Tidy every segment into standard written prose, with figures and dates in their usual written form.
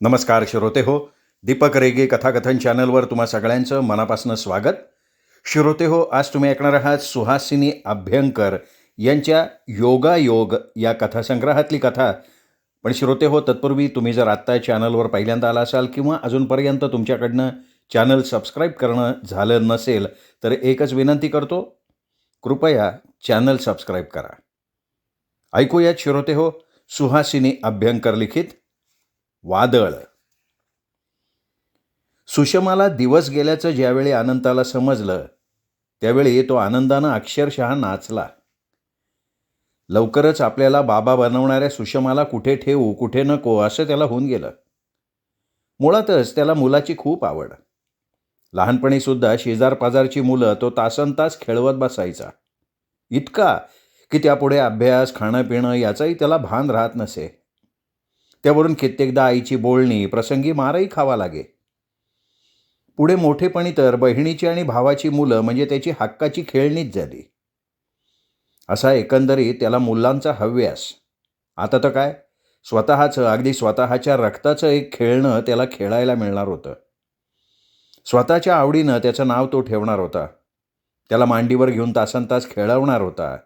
नमस्कार श्रोते हो. दीपक रेगे कथाकथन चॅनलवर तुम्हा सगळ्यांचं मनापासून स्वागत. श्रोते हो, आज तुम्ही ऐकणार आहात सुहासिनी अभ्यंकर यांच्या योगायोग या कथासंग्रहातली कथा. पण श्रोते हो, तत्पूर्वी तुम्ही जर आत्ता चॅनलवर पहिल्यांदा आला असाल किंवा अजूनपर्यंत तुमच्याकडनं चॅनल सबस्क्राईब करणं झालं नसेल तर एकच विनंती करतो, कृपया चॅनल सबस्क्राईब करा. ऐकूयात श्रोते हो, सुहासिनी अभ्यंकर लिखित वादळ. सुषमाला दिवस गेल्याचं ज्यावेळी अनंताला समजलं त्यावेळी तो आनंदानं अक्षरशः नाचला. लवकरच आपल्याला बाबा बनवणाऱ्या सुषमाला कुठे ठेवू कुठे नको असं त्याला होऊन गेलं. मुळातच त्याला मुलाची खूप आवड. लहानपणीसुद्धा शेजारपाजारची मुलं तो तासनतास खेळवत बसायचा. इतका की त्यापुढे अभ्यास खाणं पिणं याचंही त्याला भान राहत नसे. त्यावरून कित्येकदा आईची बोलणी प्रसंगी मारही खावा लागे. पुढे मोठेपणी तर बहिणीची आणि भावाची मुलं म्हणजे त्याची हक्काची खेळणीच झाली. असा एकंदरीत त्याला मुलांचा हव्यास. आता तर काय, स्वतःचं अगदी स्वतःच्या रक्ताचं एक खेळणं त्याला खेळायला मिळणार होतं. स्वतःच्या आवडीनं त्याचं नाव तो ठेवणार होता. त्याला मांडीवर घेऊन तासनतास खेळवणार होता.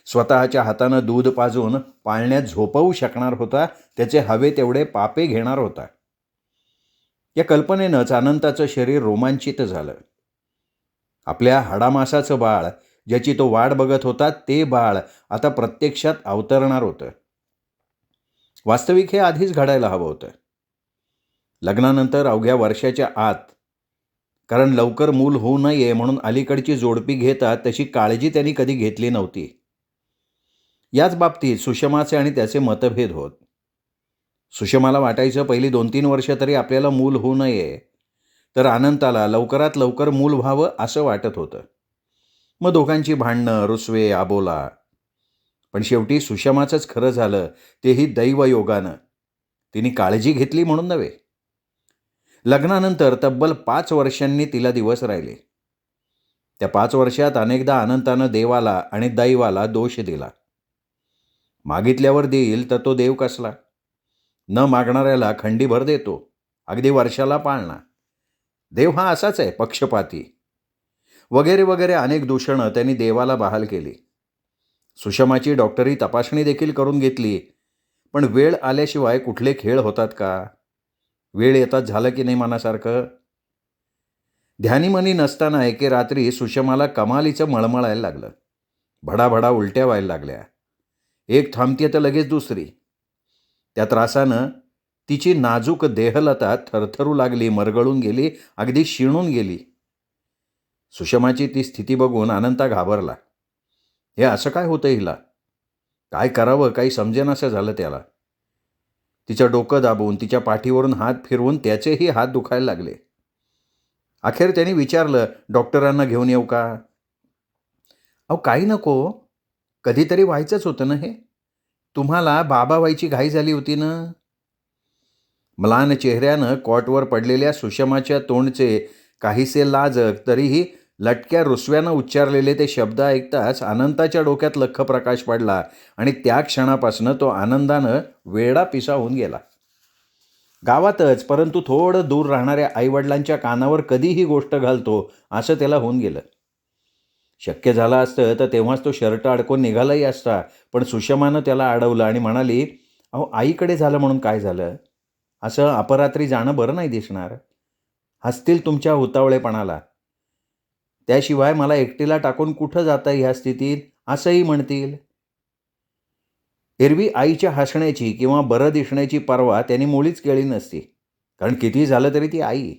स्वतःच्या हातानं दूध पाजून पाळण्यात झोपवू शकणार होता. त्याचे हवे तेवढे पापे घेणार होता. या कल्पनेनंच अनंताचं शरीर रोमांचित झालं. आपल्या हाडामासाचं बाळ, ज्याची तो वाट बघत होता, ते बाळ आता प्रत्यक्षात अवतरणार होतं. वास्तविक हे आधीच घडायला हवं होतं. लग्नानंतर अवघ्या वर्षाच्या आत. कारण लवकर मूल होऊ नये म्हणून अलीकडची जोडपी घेतात तशी काळजी त्यांनी कधी घेतली नव्हती. याच बाबतीत सुषमाचे आणि त्याचे मतभेद होत. सुषमाला वाटायचं पहिली 2-3 वर्ष तरी आपल्याला मूल होऊ नये, तर अनंताला लवकरात लवकर मूल व्हावं असं वाटत होतं. मग दोघांची भांडणं, रुसवे, आबोला. पण शेवटी सुषमाचंच खरं झालं, तेही दैवयोगानं. तिने काळजी घेतली म्हणून नव्हे. लग्नानंतर तब्बल 5 वर्षांनी तिला दिवस राहिले. त्या 5 वर्षात अनेकदा अनंतानं देवाला आणि दैवाला दोष दिला. मागितल्यावर देईल तर तो देव कसला? न मागणाऱ्याला खंडीभर देतो, अगदी वर्षाला पाळणा. देव हा असाच आहे, पक्षपाती. वगैरे वगैरे अनेक दूषणं त्यांनी देवाला बहाल केली. सुषमाची डॉक्टरी तपासणी देखील करून घेतली. पण वेळ आल्याशिवाय कुठले खेळ होतात का? वेळ येतात झालं की नाही मनासारखं. ध्यानीमनी नसताना एके रात्री सुषमाला कमालीचं मळमळायला लागलं. भडाभडा उलट्या व्हायला लागल्या. एक थांबते तर लगेच दुसरी. त्या त्रासानं तिची नाजूक देहलता थरथरू लागली, मरगळून गेली, अगदी शिणून गेली. सुषमाची ती स्थिती बघून अनंता घाबरला. हे असं काय होतं हिला? काय करावं काही समजेनासं झालं त्याला. तिचं डोकं दाबून तिच्या पाठीवरून हात फिरवून त्याचेही हात दुखायला लागले. अखेर त्यांनी विचारलं, डॉक्टरांना घेऊन येऊ का? अहो काही नको, कधीतरी व्हायचंच होतं ना हे. तुम्हाला बाबा व्हायची घाई झाली होती ना. म्लान चेहऱ्यानं कॉटवर पडलेल्या सुषमाच्या तोंडचे काहीसे लाजक तरीही लटक्या रुसव्यानं उच्चारलेले ते शब्द ऐकताच अनंताच्या डोक्यात लख्ख प्रकाश पडला आणि त्या क्षणापासून तो आनंदानं वेडा पिसा होऊन गेला. गावातच परंतु थोडं दूर राहणाऱ्या आईवडिलांच्या कानावर कधी ही गोष्ट घालतो असं त्याला होऊन गेलं. शक्य झालं असतं तर तेव्हाच तो शर्ट अडकून निघालाही असता. पण सुषमानं त्याला अडवलं आणि म्हणाली, अहो आईकडे झालं म्हणून काय झालं? असं अपरात्री जाणं बरं नाही दिसणार. हसतील तुमच्या उतावळेपणाला. त्याशिवाय मला एकटीला टाकून कुठं जाता ह्या स्थितीत असंही म्हणतील. एरवी आईच्या हसण्याची किंवा बरं दिसण्याची पर्वा त्यांनी मुळीच केली नसती. कारण कितीही झालं तरी ती आई.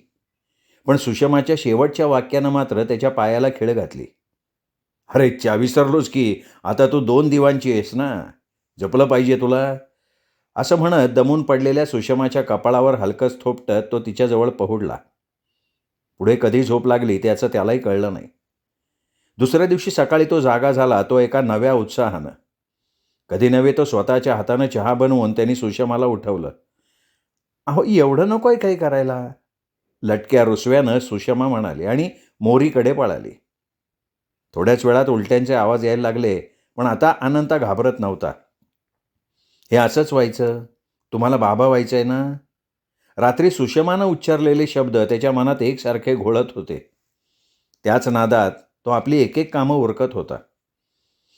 पण सुषमाच्या शेवटच्या वाक्यानं मात्र त्याच्या पायाला खीळ घातली. अरे च्या विसरलोच की, आता तू 2 दिवांची आहेस ना, जपलं पाहिजे तुला. असं म्हणत दमून पडलेल्या सुषमाच्या कपाळावर हलकंच थोपटत तो तिच्याजवळ पहुडला. पुढे कधी झोप लागली त्याचं त्यालाही कळलं नाही. दुसऱ्या दिवशी सकाळी तो जागा झाला, तो एका नव्या उत्साहानं. कधी नव्हे तो स्वतःच्या हातानं चहा बनवून त्यांनी सुषमाला उठवलं. अहो एवढं नको आहे काही करायला, लटक्या रुसव्यानं सुषमा म्हणाली आणि मोरीकडे पळाली. थोड्याच वेळात उलट्यांचे आवाज यायला लागले. पण आता अनंता घाबरत नव्हता. हे असंच व्हायचं, तुम्हाला बाबा व्हायचं आहे ना. रात्री सुषमानं उच्चारलेले शब्द त्याच्या मनात एकसारखे घोळत होते. त्याच नादात तो आपली एक एक कामं उरकत होता.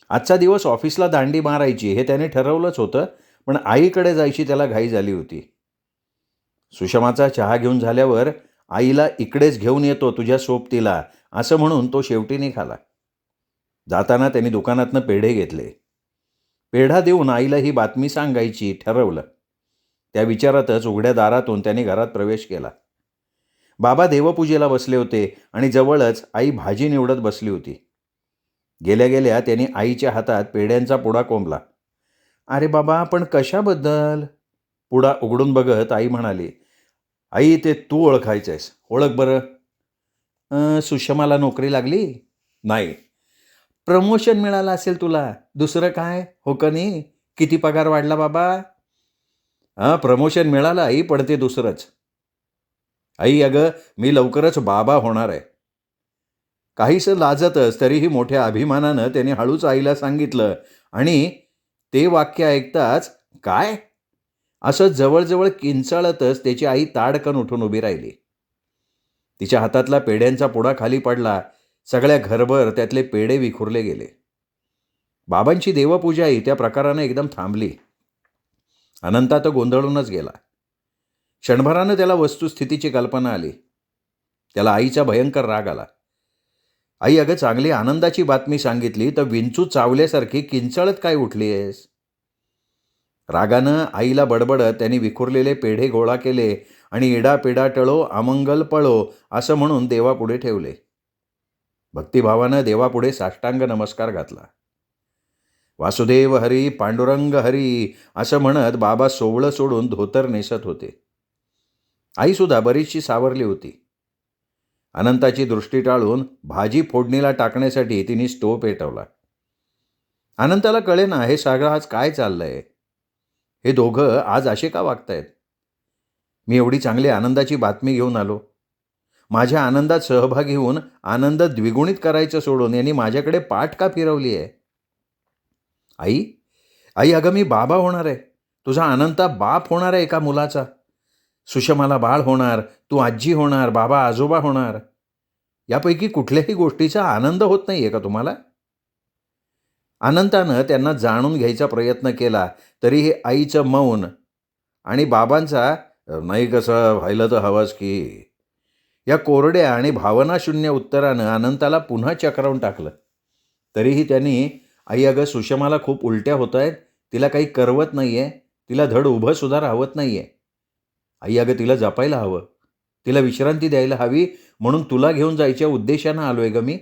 आजचा दिवस ऑफिसला दांडी मारायची हे त्याने ठरवलंच होतं, पण आईकडे जायची त्याला घाई झाली होती. सुषमाचा चहा घेऊन झाल्यावर आईला इकडेच घेऊन येतो तुझ्या सोबतीला, असं म्हणून तो शेवटी निघाला. जाताना त्यांनी दुकानातनं पेढे घेतले. पेढा देऊन आईला ही बातमी सांगायची ठरवलं. त्या विचारातच उघड्या दारातून त्यांनी घरात प्रवेश केला. बाबा देवपूजेला बसले होते आणि जवळच आई भाजी निवडत बसली होती. गेल्या गेल्या त्यांनी आईच्या हातात पेढ्यांचा पुडा कोंबला. अरे बाबा, पण कशाबद्दल? पुडा उघडून बघत आई म्हणाली, आई ते तू ओळखायचंयस, ओळख बरं. सुषमाला नोकरी लागली? नाही. प्रमोशन मिळालं असेल तुला, दुसरं काय हो का नाही? किती पगार वाढला बाबा? प्रमोशन मिळालं आई, पण ते दुसरंच. आई अगं, मी लवकरच बाबा होणार आहे. काहीसं लाजतच तरीही मोठ्या अभिमानानं त्याने हळूच आईला सांगितलं आणि ते वाक्य ऐकताच काय असं जवळजवळ किंचाळतच त्याची आई ताडकन उठून उभी राहिली. तिच्या हातातला पेढ्यांचा पुडा खाली पडला. सगळ्या घरभर त्यातले पेढे विखुरले गेले. बाबांची देवपूजाही त्या प्रकारानं एकदम थांबली. अनंता तर गोंधळूनच गेला. क्षणभरानं त्याला वस्तुस्थितीची कल्पना आली. त्याला आईचा भयंकर राग आला. आई अगं, चांगली आनंदाची बातमी सांगितली तर विंचू चावल्यासारखी किंचाळत काय उठली आहेस? रागानं आईला बडबडत त्यांनी विखुरलेले पेढे गोळा केले आणि इडापिडा टळो अमंगल पळो असं म्हणून देवापुढे ठेवले. भक्तिभावानं देवापुढे साष्टांग नमस्कार घातला. वासुदेव हरी, पांडुरंग हरी असं म्हणत बाबा सोवळं सोडून धोतर नेसत होते. आईसुद्धा बरीचशी सावरली होती. अनंताची दृष्टी टाळून भाजी फोडणीला टाकण्यासाठी तिने स्टोव पेटवला. अनंताला कळेना हे सगळं आज काय चाललंय. हे दोघं आज असे का वागतायत? मी एवढी चांगली आनंदाची बातमी घेऊन आलो. माझ्या आनंदात सहभागी होऊन आनंद द्विगुणित करायचं सोडून यांनी माझ्याकडे पाठ का फिरवली आहे? आई, आई अगं, मी बाबा होणार आहे. तुझा अनंता बाप होणार आहे एका मुलाचा. सुषमाला बाळ होणार, तू आजी होणार, बाबा आजोबा होणार. यापैकी कुठल्याही गोष्टीचा आनंद होत नाही आहे का तुम्हाला? अनंतानं त्यांना जाणून घ्यायचा प्रयत्न केला तरीही आईचं मौन आणि बाबांचा नाही कसं व्हायला तर हवंच की, या कोरड्या आणि भावनाशून्य उत्तरानं अनंताला पुन्हा चक्रावून टाकलं. तरीही त्यांनी आई अगं, सुषमाला खूप उलट्या होत आहेत, तिला काही करवत नाही आहे, तिला धड उभं सुद्धा राहवत नाही आहे. आई अगं, तिला जपायला हवं, तिला विश्रांती द्यायला हवी, म्हणून तुला घेऊन जायच्या उद्देशानं आलो आहे ग मी.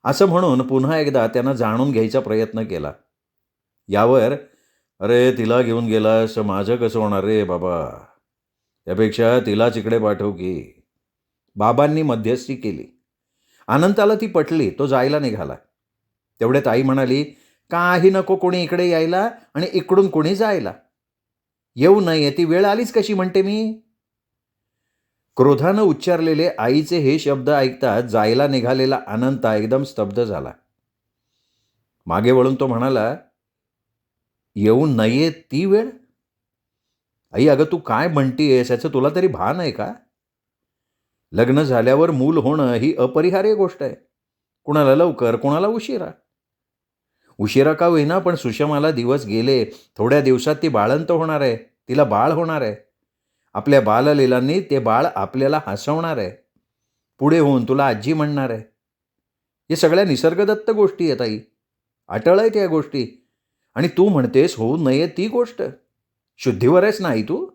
असं म्हणून पुन्हा एकदा त्यांना जाणून घ्यायचा प्रयत्न केला. यावर अरे तिला घेऊन गेलास माझं कसं होणार रे बाबा, त्यापेक्षा तिलाच इकडे पाठव की. बाबांनी मध्यस्थी केली. अनंताला ती पटली. तो जायला निघाला. तेवढ्यात आई म्हणाली, काही नको कोणी इकडे यायला आणि इकडून कोणी जायला. येऊ नये ती वेळ आलीच कशी म्हणते मी. क्रोधानं उच्चारलेले आईचे हे शब्द ऐकताच जायला निघालेला अनंता एकदम स्तब्ध झाला. मागे वळून तो म्हणाला, येऊ नये ती वेळ? आई अगं, तू काय म्हणतीयस याचं तुला तरी भान आहे का? लग्न झाल्यावर मूल होणं ही अपरिहार्य गोष्ट आहे. कुणाला लवकर, कुणाला उशिरा. उशिरा का होईना, पण सुषमाला दिवस गेले. थोड्या दिवसात ती बाळंत होणार आहे, तिला बाळ होणार आहे. आपल्या बाललीलांनी ते बाळ आपल्याला हसवणार आहे. पुढे होऊन तुला आजी म्हणणार आहे. हे सगळ्या निसर्गदत्त गोष्टी आहेत आई. अटळ आहेत या गोष्टी. आणि तू म्हणतेस होऊ नये ती गोष्ट. शुद्धीवर आहेस ना आई तू?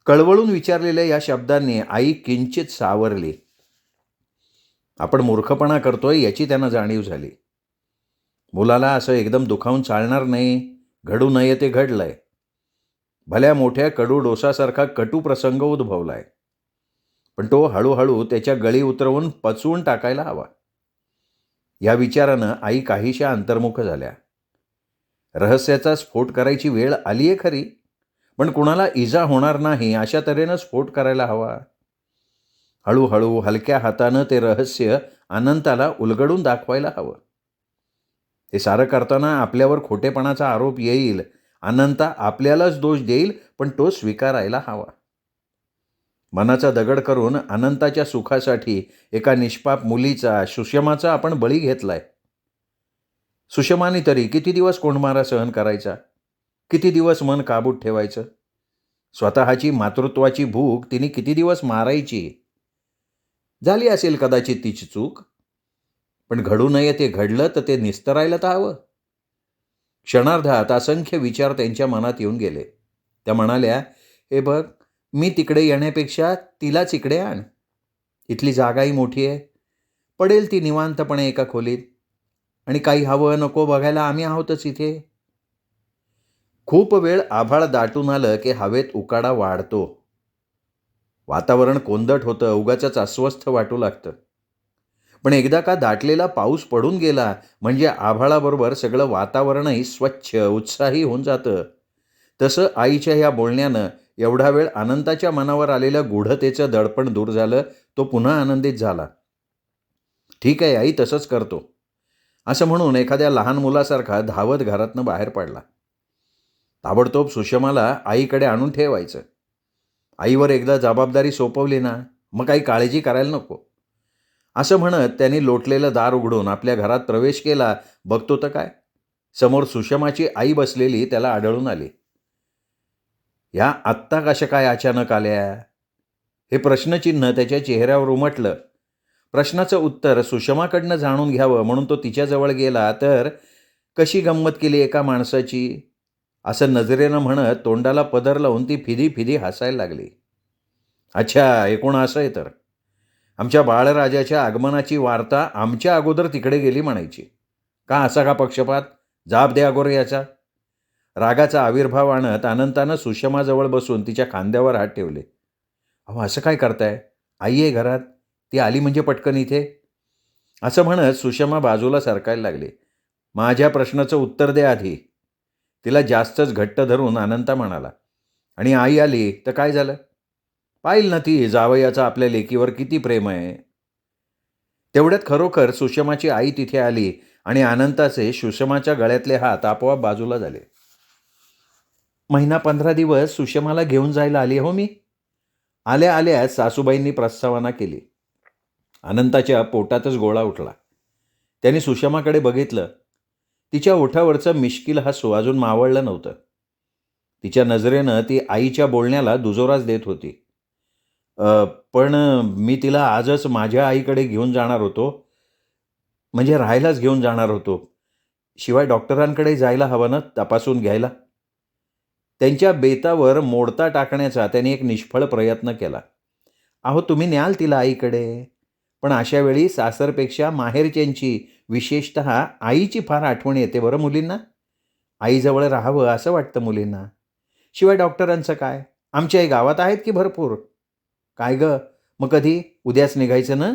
कळवळून विचारलेल्या या शब्दांनी आई किंचित सावरली. आपण मूर्खपणा करतोय याची त्यांना जाणीव झाली. मुलाला असं एकदम दुखावून चालणार नाही. घडू नये ते घडलंय. भल्या मोठ्या कडू डोसासारखा कटू प्रसंग उद्भवलाय. पण तो हळूहळू त्याच्या गळी उतरवून पचवून टाकायला हवा. या विचारानं आई काहीशा अंतर्मुख झाल्या. रहस्याचा स्फोट करायची वेळ आली आहे खरी, पण कुणाला इजा होणार नाही अशा तऱ्हेनं स्फोट करायला हवा. हळूहळू हलक्या हातानं ते रहस्य अनंताला उलगडून दाखवायला हवं. हे सारं करताना आपल्यावर खोटेपणाचा आरोप येईल. अनंता आपल्यालाच दोष देईल, पण तो स्वीकारायला हवा. मनाचा दगड करून अनंताच्या सुखासाठी एका निष्पाप मुलीचा, सुषमाचा आपण बळी घेतलाय. सुषमाने तरी किती दिवस कोंडमारा सहन करायचा? किती दिवस मन काबूत ठेवायचं? स्वतःची मातृत्वाची भूक तिने किती दिवस मारायची? झाली असेल कदाचित तिची चूक, पण घडू नये ते घडलं तर ते निस्तरायला तर हवं. क्षणार्धात असंख्य विचार त्यांच्या मनात येऊन गेले. त्या म्हणाल्या, हे बघ, मी तिकडे येण्यापेक्षा तिलाच इकडे आण. इथली जागाही मोठी आहे. पडेल ती निवांतपणे एका खोलीत. आणि काही हवं नको बघायला आम्ही आहोतच इथे. खूप वेळ आभाळ दाटून आलं की हवेत उकाडा वाढतो. वातावरण कोंदट होतं, उगाचच अस्वस्थ वाटू लागतं. पण एकदा का दाटलेला पाऊस पडून गेला म्हणजे आभाळाबरोबर सगळं वातावरणही स्वच्छ, उत्साही होऊन जातं. तसं आईच्या ह्या बोलण्यानं एवढा वेळ अनंताच्या मनावर आलेलं गूढतेचं दडपण दूर झालं. तो पुन्हा आनंदित झाला. ठीक आहे आई, तसंच करतो, असं म्हणून एखाद्या लहान मुलासारखा धावत घरातनं बाहेर पडला. ताबडतोब सुषमाला आईकडे आणून ठेवायचं. आईवर एकदा जबाबदारी सोपवली ना, मग काही काळजी करायला नको, असं म्हणत त्यांनी लोटलेलं दार उघडून आपल्या घरात प्रवेश केला. बघतो तर काय, समोर सुषमाची आई बसलेली त्याला आढळून आली. या आत्ता कशा काय अचानक आल्या? हे प्रश्नचिन्ह त्याच्या चेहऱ्यावर उमटलं. प्रश्नाचं उत्तर सुषमाकडनं जाणून घ्यावं म्हणून तो तिच्याजवळ गेला तर कशी गंमत केली एका माणसाची, असं नजरेनं म्हणत तोंडाला पदर लावून ती फिदी फिदी हसायला लागली. अच्छा, एकूण असं आहे तर. आमच्या बाळराजाच्या आगमनाची वार्ता आमच्या अगोदर तिकडे गेली म्हणायची. का असा का पक्षपात? जाब दे अगोदर याचा. रागाचा आविर्भाव आणत अनंतानं सुषमाजवळ बसून तिच्या खांद्यावर हात ठेवले. अहो, असं काय करताय? आई आहे घरात, ती आली म्हणजे पटकन इथे, असं म्हणत सुषमा बाजूला सरकायला लागली. माझ्या प्रश्नाचं उत्तर दे आधी. तिला जास्तच घट्ट धरून अनंता म्हणाला. आणि आई आली तर काय झालं? पाहिल ना ती जावयाचं आपल्या लेकीवर किती प्रेम आहे. तेवढ्यात खरोखर सुषमाची आई तिथे आली आणि अनंताचे सुषमाच्या गळ्यातले हात आपोआप बाजूला झाले. 15 दिवस सुषमाला घेऊन जायला आली हो मी. आल्या आल्या सासूबाईंनी प्रस्तावना केली. अनंताच्या पोटातच गोळा उठला. त्याने सुषमाकडे बघितलं. तिच्या ओठावरचं मिश्किल हसू अजून मावळलं नव्हतं. तिच्या नजरेनं ती आईच्या बोलण्याला दुजोराच देत होती. पण मी तिला आजच माझ्या आईकडे घेऊन जाणार होतो, म्हणजे राहायलाच घेऊन जाणार होतो. शिवाय डॉक्टरांकडे जायला हवं ना तपासून घ्यायला. त्यांच्या बेतावर मोडता टाकण्याचा त्याने एक निष्फळ प्रयत्न केला. अहो, तुम्ही न्याल तिला आईकडे, पण अशा वेळी सासरपेक्षा माहेरच्यांची, विशेषतः आईची फार आठवण येते बरं मुलींना. आईजवळ राहावं असं वाटतं मुलींना. शिवाय डॉक्टरांचं काय, आमच्याही गावात आहेत की भरपूर. काय गं, मग कधी? उद्याच निघायचं ना?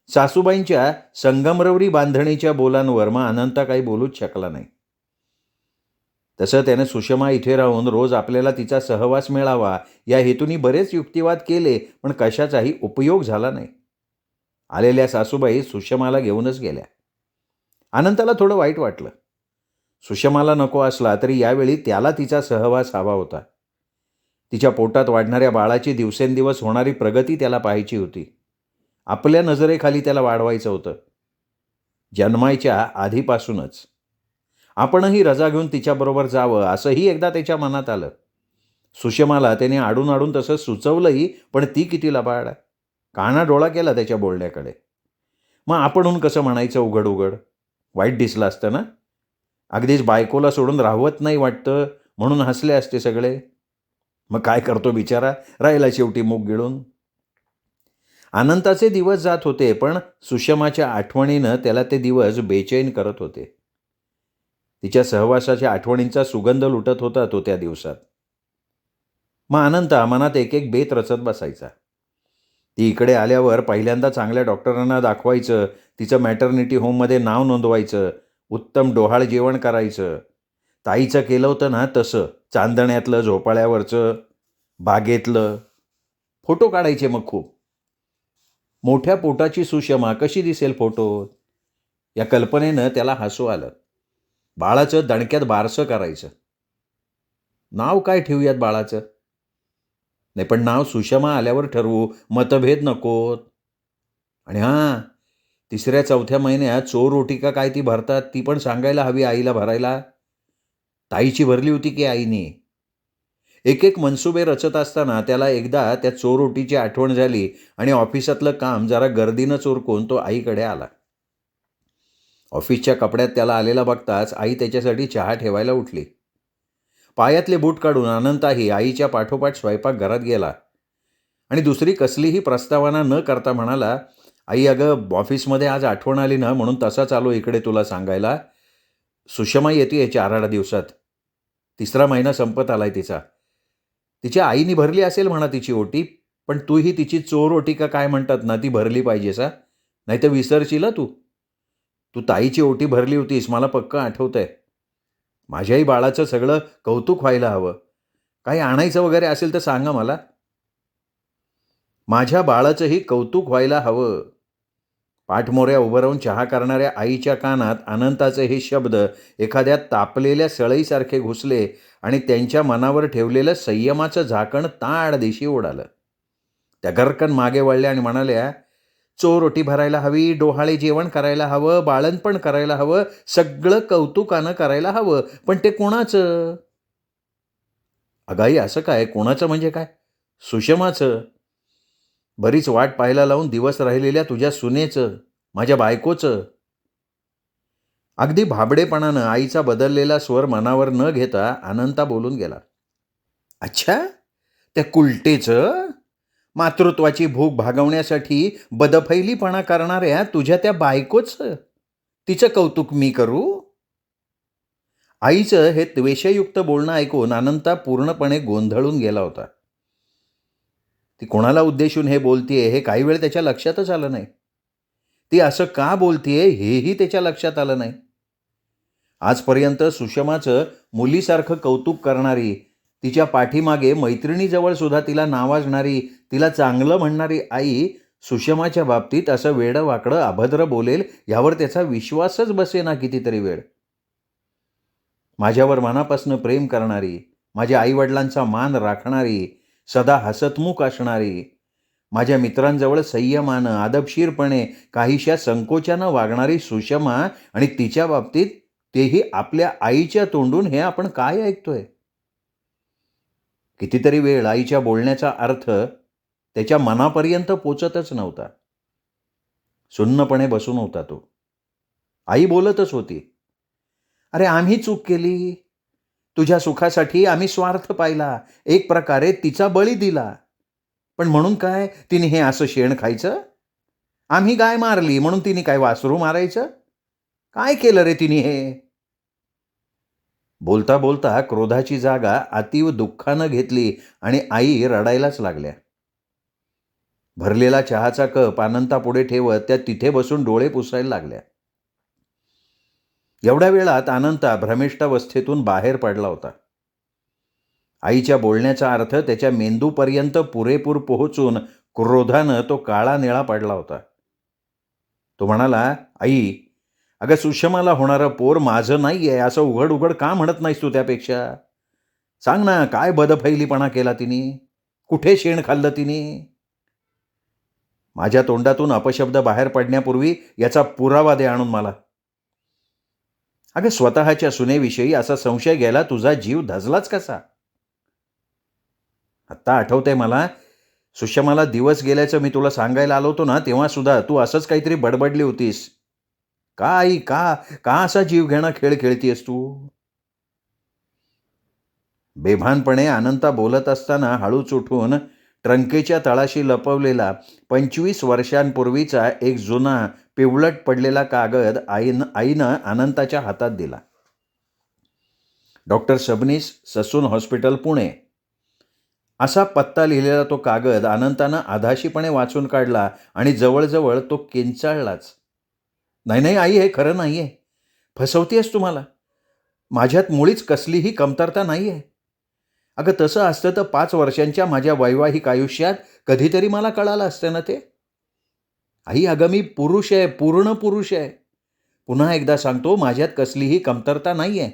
सासूबाईंच्या संगमरवरी बांधणीच्या बोलांवर मग अनंता काही बोलूच शकला नाही. तसं त्याने सुषमा इथे राहून रोज आपल्याला तिचा सहवास मिळावा या हेतूने बरेच युक्तिवाद केले, पण कशाचाही उपयोग झाला नाही. आलेल्या सासूबाई सुषमाला घेऊनच गेल्या. अनंताला थोडं वाईट वाटलं. सुषमाला नको असला तरी यावेळी त्याला तिचा सहवास हवा होता. तिच्या पोटात वाढणाऱ्या बाळाची दिवसेंदिवस होणारी प्रगती त्याला पाहायची होती. आपल्या नजरेखाली त्याला वाढवायचं होतं, जन्मायच्या आधीपासूनच. आपणही रजा घेऊन तिच्याबरोबर जावं असंही एकदा त्याच्या मनात आलं. सुषमाला त्याने आडून आडून तसं सुचवलंही, पण ती किती लबाड. कानाडोळा केला त्याच्या बोलण्याकडे. मग आपणहून कसं म्हणायचं उघड उघड? वाईट दिसलं असतं ना. अगदीच बायकोला सोडून राहवत नाही वाटतं म्हणून हसले असते सगळे. मग काय करतो बिचारा, राहिला शेवटी मूग गिळून. अनंताचे दिवस जात होते, पण सुषमाच्या आठवणीनं त्याला ते दिवस बेचैन करत होते. तिच्या सहवासाच्या आठवणींचा सुगंध लुटत होता तो त्या दिवसात. मग अनंता मनात एक एक बेत रचत बसायचा. ती इकडे आल्यावर पहिल्यांदा चांगल्या डॉक्टरांना दाखवायचं, तिचं मॅटर्निटी होममध्ये नाव नोंदवायचं, उत्तम डोहाळ जेवण करायचं. ताईचं केलं होतं ना तसं, चांदण्यातलं, झोपाळ्यावरचं, बागेतलं. फोटो काढायचे मग खूप. मोठ्या पोटाची सुषमा कशी दिसेल फोटोत, या कल्पनेनं त्याला हसू आलं. बाळाचं दणक्यात बारसं करायचं. नाव काय ठेवूयात बाळाचं? नाही पण नाव सुषमा आल्यावर ठरवू, मतभेद नकोत. आणि हां, 3ऱ्या-4थ्या महिन्यात चोरोटी का काय ती भरतात, ती पण सांगायला हवी आईला भरायला. ताईची भरली होती की आईने? एक मनसुबे रचत असताना त्याला एकदा त्या चोरोटीची आठवण झाली आणि ऑफिसातलं काम जरा गर्दीनं चोरकून तो आईकडे आला. ऑफिसच्या कपड्यात त्याला आलेला बघताच आई त्याच्यासाठी चहा ठेवायला उठली. पायातले बूट काढून अनंताही आईच्या पाठोपाठ स्वयंपाकघरात गेला आणि दुसरी कसलीही प्रस्तावना न करता म्हणाला, "आई अगं ऑफिसमध्ये आज आठवण आली ना म्हणून तसाच आलो इकडे तुला सांगायला. सुषमा येते 4-8 दिवसात. 3रा महिना संपत आलाय तिचा. तिच्या आईने भरली असेल म्हणा तिची ओटी, पण तूही तिची चोर ओटी का काय म्हणतात ना ती भरली पाहिजेस हां. नाहीतर विसरशील हं तू. तू ताईची ओटी भरली होतीस मला पक्कं आठवतंय. माझ्याही बाळाचं सगळं कौतुक व्हायला हवं. काही आणायचं वगैरे असेल तर सांगा मला. माझ्या बाळाचंही कौतुक व्हायला हवं." पाठमोऱ्या उभं राहून चहा करणाऱ्या आईच्या कानात अनंताचे हे शब्द एखाद्या तापलेल्या सळईसारखे घुसले आणि त्यांच्या मनावर ठेवलेलं संयमाचं झाकण ताडदिशी उडालं. त्या गर्रकन मागे वळल्या आणि म्हणाल्या, "चोरोटी भरायला हवी, डोहाळे जेवण करायला हवं, बाळंतपण करायला हवं, सगळं कौतुकानं करायला हवं. पण ते कोणाचं?" "अगं आई असं काय? कोणाचं म्हणजे काय?" "सुषमाचं. बरीच वाट पाहायला लावून दिवस राहिलेल्या तुझ्या सुनेचं, माझ्या बायकोचं." अगदी भाबडेपणानं आईचा बदललेला स्वर मनावर न घेता अनंता बोलून गेला. "अच्छा? त्या कुलटेचं? मातृत्वाची भूक भागवण्यासाठी बदफैलीपणा करणाऱ्या तुझ्या त्या बायकोचं? तिचं कौतुक मी करू?" आईचं हे त्वेषयुक्त बोलणं ऐकून अनंता पूर्णपणे गोंधळून गेला होता. ती कोणाला उद्देशून हे बोलतीये हे काही वेळ त्याच्या लक्षातच आलं नाही. ती असं का बोलतीये हेही त्याच्या लक्षात आलं नाही. आजपर्यंत सुषमाचं मुलीसारखं कौतुक करणारी, तिच्या पाठीमागे मैत्रिणीजवळ सुद्धा तिला नावाजणारी, तिला चांगलं म्हणणारी आई सुषमाच्या बाबतीत असं वेडं-वाकडं अभद्र बोलेल यावर त्याचा विश्वासच बसेना कितीतरी वेळ. माझ्यावर मनापासून प्रेम करणारी, माझ्या आईवडिलांचा मान राखणारी, सदा हसतमुख असणारी, माझ्या मित्रांजवळ संयमानं, आदबशीरपणे, काहीशा संकोचानं वागणारी सुषमा आणि तिच्या बाबतीत तेही आपल्या आईच्या तोंडून हे आपण काय ऐकतोय? कितीतरी वेळ आईच्या बोलण्याचा अर्थ त्याच्या मनापर्यंत पोचतच नव्हता. सुन्नपणे बसून होता तो. आई बोलतच होती. "अरे आम्ही चूक केली. तुझ्या सुखासाठी आम्ही स्वार्थ पाहिला. एक प्रकारे तिचा बळी दिला. पण म्हणून काय तिने हे असं शेण खायचं? आम्ही गाय मारली म्हणून तिने काय वासरू मारायचं? काय केलं रे तिने हे?" बोलता बोलता क्रोधाची जागा अतीव दुःखानं घेतली आणि आई रडायलाच लागल्या. भरलेला चहाचा कप अनंतापुढे ठेवत त्या तिथे बसून डोळे पुसायला लागल्या. एवढ्या वेळात अनंता भ्रमिष्ठावस्थेतून बाहेर पडला होता. आईच्या बोलण्याचा अर्थ त्याच्या मेंदूपर्यंत पुरेपूर पोहोचून क्रोधानं तो काळा निळा पडला होता. तो म्हणाला, "आई, अगं सुषमाला होणारं पोर माझं नाही आहे असं उघड उघड का म्हणत नाहीस तू त्यापेक्षा? सांग ना काय बदफैलीपणा केला तिने? कुठे शेण खाल्लं तिने?" माझ्या तोंडातून अपशब्द बाहेर पडण्यापूर्वी याचा पुरावा दे आणून मला. अगं स्वतःच्या सुनेविषयी असा संशय घ्यायला तुझा जीव धजलाच कसा? आत्ता आठवतंय मला, सुषमाला दिवस गेल्याचं मी तुला सांगायला आलो होतो ना तेव्हा सुद्धा तू असंच काहीतरी बडबडली होतीस. का आई का? का असा जीवघेणा खेळ खेळतीयस तू? बेभानपणे अनंता बोलत असताना हळूच उठून ट्रंकेच्या तळाशी लपवलेला 25 वर्षांपूर्वीचा एक जुना पिवळट पडलेला कागद आईनं अनंताच्या हातात दिला. Doctor Sabnis Sassoon hospital Pune असा पत्ता लिहिलेला तो कागद अनंतानं आधाशीपणे वाचून काढला आणि जवळजवळ तो किंचाळलाच. "नाही नाही आई, हे खरं नाहीये. फसवतेस तू मला. माझ्यात मुळीच कसलीही कमतरता नाहीये. अगं तसं असतं तर 5 वर्षांच्या माझ्या वैवाहिक आयुष्यात कधीतरी मला कळालं असतं ना ते. आई अगं मी पुरुष आहे, पूर्ण पुरुष आहे. पुन्हा एकदा सांगतो माझ्यात कसलीही कमतरता नाहीये."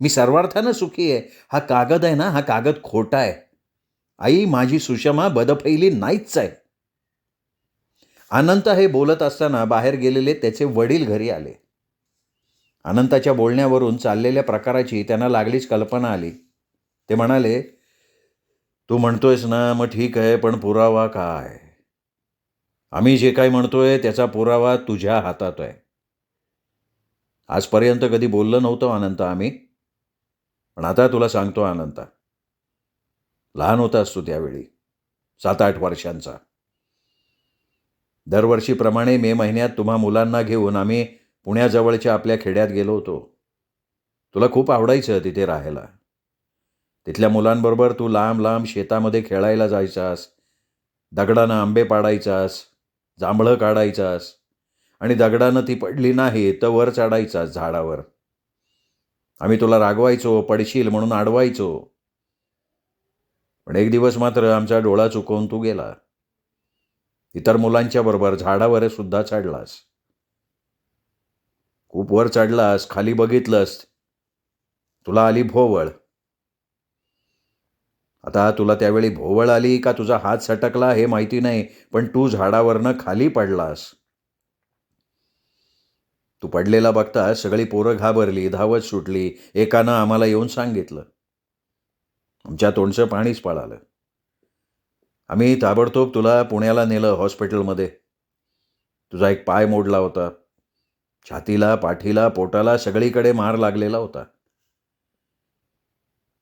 मी सर्वार्थानं सुखी आहे. हा कागद आहे ना, हा कागद खोटा आहे. आई, माझी सुषमा बदफैली नाहीच आहे. अनंत हे बोलत असताना बाहेर गेलेले त्याचे वडील घरी आले. अनंताच्या बोलण्यावरून चाललेल्या प्रकाराची त्यांना लागलीच कल्पना आली. ते म्हणाले, तू म्हणतोयस ना, मग ठीक आहे, पण पुरावा काय? आम्ही जे काही म्हणतोय त्याचा पुरावा तुझ्या हातात आहे. आजपर्यंत कधी बोललो नव्हतो अनंत आम्ही, पण आता तुला सांगतो अनंता, लहान होतास तू त्यावेळी, 7-8 वर्षांचा. दरवर्षीप्रमाणे मे महिन्यात तुम्हा मुलांना घेऊन आम्ही पुण्याजवळच्या आपल्या खेड्यात गेलो होतो. तुला खूप आवडायचं तिथे राहायला. तिथल्या मुलांबरोबर तू लांब लांब शेतामध्ये खेळायला जायचास, दगडानं आंबे पाडायचास, जांभळं काढायचास आणि दगडानं ती पडली नाही तर वर चढायचास झाडावर. आम्ही तुला रागवायचो, पडशील म्हणून अडवायचो. पण एक दिवस मात्र आमचा डोळा चुकवून तू गेला. इतर मुलांच्या बरोबर झाडावर सुद्धा चढलास. खूप वर चढलास, खाली बघितलंस, तुला आली भोवळ. आता तुला त्यावेळी भोवळ आली का तुझा हात सटकला हे माहिती नाही, पण तू झाडावरनं खाली पडलास. तू पडलेला बघता सगळी पोरं घाबरली, धावत सुटली. एकानं आम्हाला येऊन सांगितलं. आमच्या तोंडचं पाणीच पळालं. आम्ही ताबडतोब तुला पुण्याला नेलं हॉस्पिटलमध्ये. तुझा एक पाय मोडला होता. छातीला, पाठीला, पोटाला सगळीकडे मार लागलेला होता.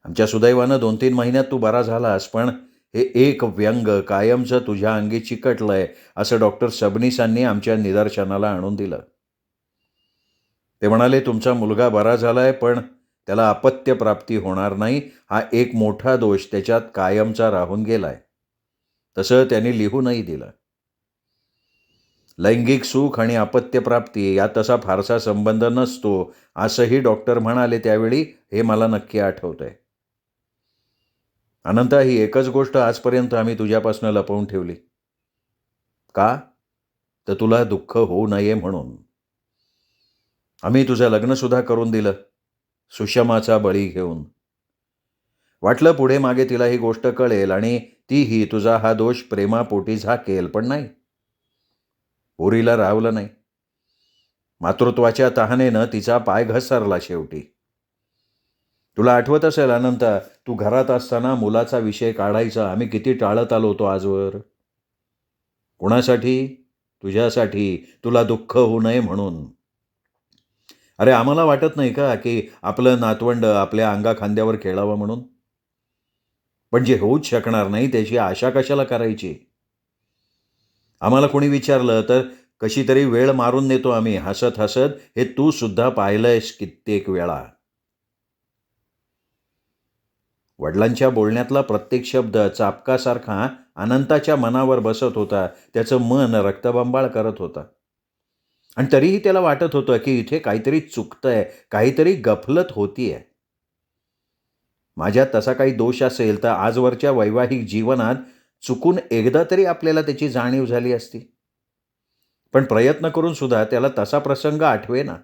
आमच्या सुदैवानं 2-3 महिन्यात तू बरा झालास, पण हे एक व्यंग कायमचं तुझ्या अंगी चिकटलंय असं डॉक्टर सबनीसांनी आमच्या निदर्शनाला आणून दिलं. ते म्हणाले, तुमचा मुलगा बरा झालाय, पण त्याला अपत्यप्राप्ती होणार नाही. हा एक मोठा दोष त्याच्यात कायमचा राहून गेलाय. तसं त्यांनी लिहूनही दिलं. लैंगिक सुख आणि अपत्यप्राप्ती यात तसा फारसा संबंध नसतो असंही डॉक्टर म्हणाले त्यावेळी. हे मला नक्की आठवतंय. अनंता, ही एकच गोष्ट आजपर्यंत आम्ही तुझ्यापासून लपवून ठेवली. का? तर तुला दुःख होऊ नये म्हणून. आम्ही तुझं लग्नसुद्धा करून दिलं, सुषमाचा बळी घेऊन. वाटलं पुढे मागे तिला ही गोष्ट कळेल आणि तीही तुझा हा दोष प्रेमापोटी झाकेल, पण नाही. पोरीला राहवलं नाही. मातृत्वाच्या तहानेनं तिचा पाय घसरला शेवटी. तुला आठवत असेल अनंता, तू घरात असताना मुलाचा विषय काढायचा आम्ही किती टाळत आलो होतो आजवर. कोणासाठी? तुझ्यासाठी, तुला दुःख होऊ नये म्हणून. अरे, आम्हाला वाटत नाही का की आपलं नातवंड आपल्या अंगाखांद्यावर खेळावं म्हणून? पण जे होऊच शकणार नाही त्याची आशा कशाला करायची? आम्हाला कोणी विचारलं तर कशी तरी वेळ मारून नेतो आम्ही हसत हसत. हे तू सुद्धा पाहिलंयस कित्येक वेळा. वडिलांच्या बोलण्यातला प्रत्येक शब्द चापकासारखा अनंताच्या मनावर बसत होता. त्याचं मन रक्तबंबाळ करत होता. आणि तरीही त्याला वाटत होतं की इथे काहीतरी चुकतंय, काहीतरी गफलत होतीये. माझ्यात तसा काही दोष असेल तर आजवरच्या वैवाहिक जीवनात चुकून एकदा तरी आपल्याला त्याची जाणीव झाली असती. पण प्रयत्न करून सुद्धा त्याला तसा प्रसंग आठवेना.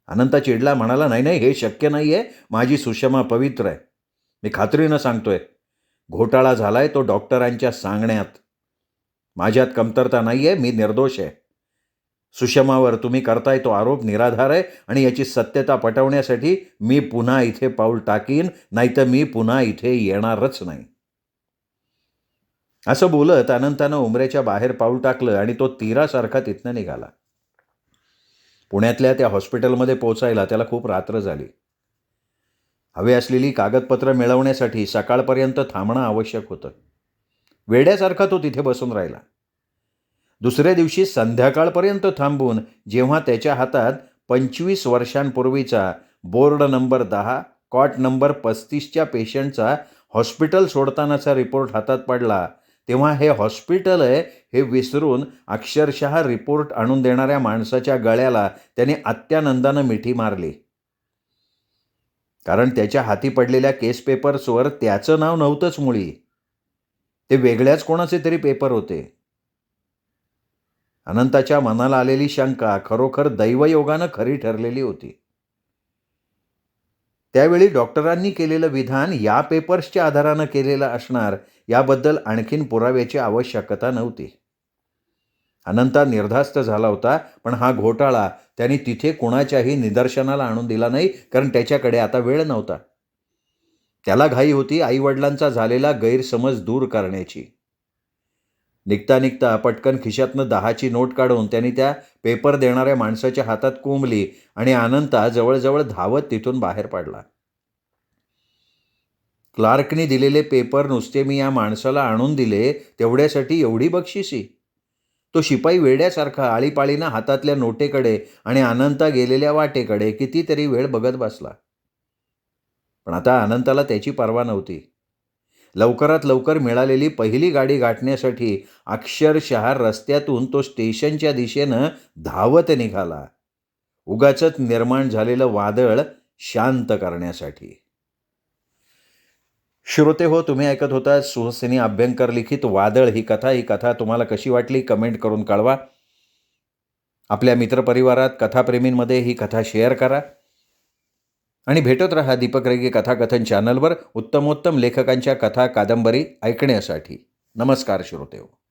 अनंता चिडला, म्हणाला, नाही नाही, हे शक्य नाहीये. माझी सुषमा पवित्र आहे. मी खात्रीनं सांगतोय. घोटाळा झालाय तो डॉक्टरांच्या सांगण्यात. माझ्यात कमतरता नाहीये. मी निर्दोष आहे. सुषमावर तुम्ही करताय तो आरोप निराधार आहे आणि याची सत्यता पटवण्यासाठी मी पुन्हा इथे पाऊल टाकीन, नाहीतर मी पुन्हा इथे येणारच नाही. असं बोलत अनंतानं उमरेच्या बाहेर पाऊल टाकलं आणि तो तीरासारखा तिथनं निघाला. पुण्यातल्या त्या हॉस्पिटलमध्ये पोचायला त्याला खूप रात्र झाली. हवी असलेली कागदपत्र मिळवण्यासाठी सकाळपर्यंत थांबणं आवश्यक होतं. वेड्यासारखा तो तिथे बसून राहिला. दुसऱ्या दिवशी संध्याकाळपर्यंत थांबून जेव्हा त्याच्या हातात 25 वर्षांपूर्वीचा बोर्ड नंबर 10 कॉट नंबर 35च्या पेशंटचा हॉस्पिटल सोडतानाचा रिपोर्ट हातात पडला, तेव्हा हे हॉस्पिटल आहे हे विसरून अक्षरशः रिपोर्ट आणून देणाऱ्या माणसाच्या गळ्याला त्याने अत्यानंदानं मिठी मारली. कारण त्याच्या हाती पडलेल्या केस पेपर्सवर त्याचं नाव नव्हतंच मुळी. ते वेगळ्याच कोणाचे तरी पेपर होते. अनंताच्या मनाला आलेली शंका खरोखर दैवयोगानं खरी ठरलेली होती. त्यावेळी डॉक्टरांनी केलेलं विधान या पेपर्सच्या आधारानं केलेलं असणार याबद्दल आणखीन पुराव्याची आवश्यकता नव्हती. अनंता निर्धास्त झाला होता, पण हा घोटाळा त्यांनी तिथे कुणाच्याही निदर्शनाला आणून दिला नाही, कारण त्याच्याकडे आता वेळ नव्हता. त्याला घाई होती आईवडिलांचा झालेला गैरसमज दूर करण्याची. निघता निघता पटकन खिशातनं 10ची नोट काढून त्यांनी त्या पेपर देणाऱ्या माणसाच्या हातात कोंबली आणि अनंता जवळजवळ धावत तिथून बाहेर पडला. क्लार्कने दिलेले पेपर नुसते मी या माणसाला आणून दिले तेवढ्यासाठी एवढी बक्षिसी? तो शिपाई वेड्यासारखा आळीपाळीनं हातातल्या नोटेकडे आणि अनंता गेलेल्या वाटेकडे कितीतरी वेळ बघत बसला. पण आता अनंताला त्याची पर्वा नव्हती. लवकरात लवकर मिळालेली पहिली गाडी गाठण्यासाठी अक्षरशः रस्त्यातून तो स्टेशनच्या दिशेनं धावत निघाला, उगाचच निर्माण झालेलं वादळ शांत करण्यासाठी. श्रोते हो, तुम्ही ऐकत होता सुहासिनी अभ्यंकर लिखित वादळ ही कथा तुम्हाला कशी वाटली कमेंट करून कळवा. आपल्या मित्रपरिवारात कथाप्रेमींमध्ये ही कथा शेअर करा आणि भेटत रहा दीपक रेगे कथाकथन चॅनलवर उत्तमोत्तम लेखकांच्या कथा कादंबरी ऐकण्यासाठी. नमस्कार श्रोते हो.